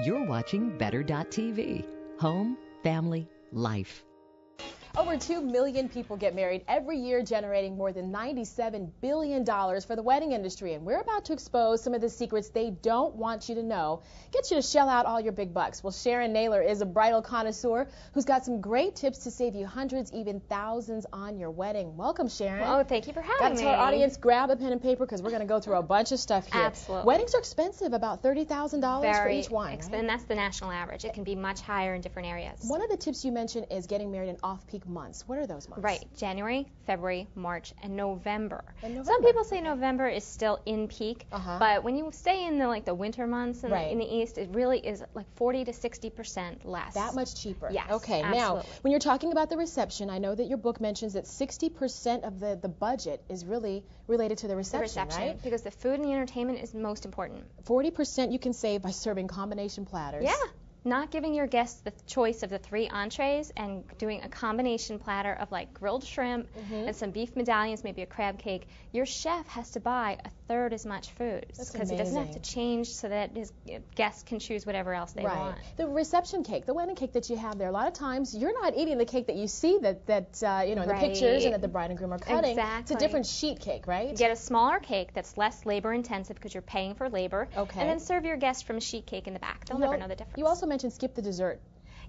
You're watching Better.tv. Home, family, life. Over 2 million people get married every year, generating more than $97 billion for the wedding industry. And we're about to expose some of the secrets they don't want you to know. Get you to shell out all your big bucks. Well, Sharon Naylor is a bridal connoisseur who's got some great tips to save you hundreds, even thousands on your wedding. Welcome, Sharon. Oh, thank you for having me. Got to tell our audience, grab a pen and paper because we're going to go through a bunch of stuff here. Absolutely. Weddings are expensive, about $30,000 for each one. Right? And that's the national average. It can be much higher in different areas. One of the tips you mentioned is getting married in off-peak months. What are those months? Right. January, February, March, and November. Some people say November is still in peak, but when you stay in the winter months in the east, it really is like 40 to 60% less. That much cheaper. Yes. Okay. Absolutely. Now, when you're talking about the reception, I know that your book mentions that 60% of the budget is really related to the reception, right? Because the food and the entertainment is most important. 40% you can save by serving combination platters. Yeah. Not giving your guests the choice of the 3 entrees and doing a combination platter of like grilled shrimp and some beef medallions, maybe a crab cake. Your chef has to buy a third as much food because he doesn't have to change so that his guests can choose whatever else they want. The reception cake, the wedding cake that you have there, a lot of times you're not eating the cake that you see that in the pictures and that the bride and groom are cutting. Exactly. It's a different sheet cake, right? You get a smaller cake that's less labor intensive because you're paying for labor. Okay. And then serve your guests from a sheet cake in the back. They'll never know the difference. You also mentioned skip the dessert.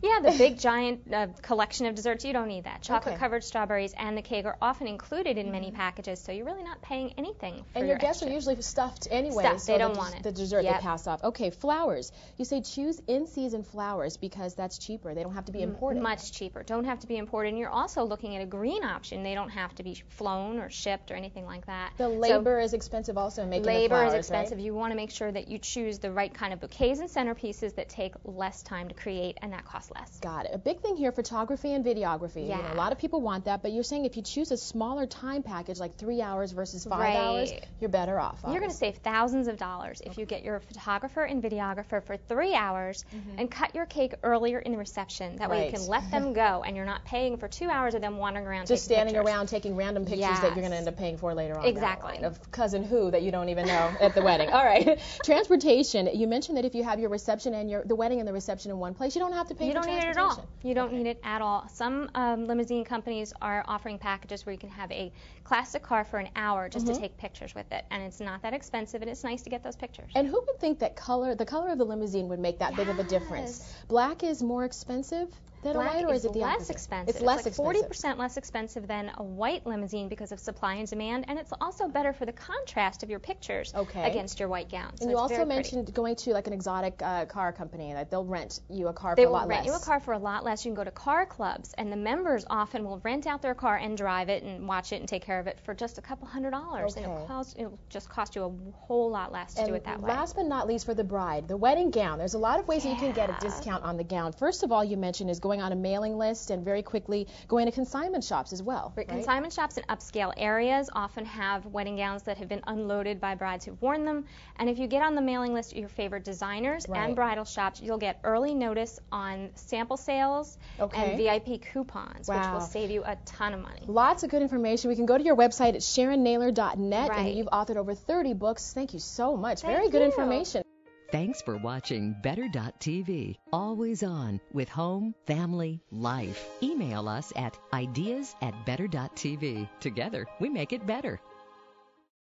Yeah, the big giant collection of desserts, you don't need that. Chocolate-covered strawberries and the cake are often included in many packages, so you're really not paying anything for And your guests are usually stuffed anyway. So they don't want it. The dessert they pass off. Okay, flowers. You say choose in-season flowers because that's cheaper. They don't have to be imported. Much cheaper. Don't have to be imported. And you're also looking at a green option. They don't have to be flown or shipped or anything like that. The labor is expensive also in making the flowers, Labor is expensive. Right? You want to make sure that you choose the right kind of bouquets and centerpieces that take less time to create and that cost less. Got it. A big thing here, photography and videography. Yeah. A lot of people want that, but you're saying if you choose a smaller time package, like 3 hours versus 5 hours, you're better off. You're going to save thousands of dollars if you get your photographer and videographer for 3 hours and cut your cake earlier in the reception. That way you can let them go, and you're not paying for 2 hours of them wandering around just taking standing around taking random pictures that you're going to end up paying for later on. Exactly. Of cousin who that you don't even know at the wedding. All right. Transportation. You mentioned that if you have your reception and the wedding and the reception in one place, you don't have to pay for transportation. You don't need it at all. You don't need it at all. Some limousine companies are offering packages where you can have a classic car for an hour just to take pictures with it, and it's not that expensive, and it's nice to get those pictures. And who would think that the color of the limousine would make that big of a difference? Black is more expensive than a white, or is it the less opposite? expensive. It's less like expensive. 40% less expensive than a white limousine because of supply and demand, and it's also better for the contrast of your pictures against your white gown. So and you also mentioned going to like an exotic car company that they'll rent you a car for a lot less. They will rent you a car for a lot less. You can go to car clubs, and the members often will rent out their car and drive it and watch it and take care of it for just a couple $100. And it'll just cost you a whole lot less to do it that way. Last but not least for the bride, the wedding gown. There's a lot of ways that you can get a discount on the gown. First of all, you mentioned is going on a mailing list and very quickly going to consignment shops as well. Right? Consignment shops in upscale areas often have wedding gowns that have been unloaded by brides who've worn them. And if you get on the mailing list of your favorite designers and bridal shops, you'll get early notice on sample sales and VIP coupons, which will save you a ton of money. Lots of good information. We can go to your website at SharonNaylor.net, and you've authored over 30 books. Thank you so much. Very good information. Thanks for watching Better.tv. Always on with home, family, life. Email us at ideas@better.tv. Together, we make it better.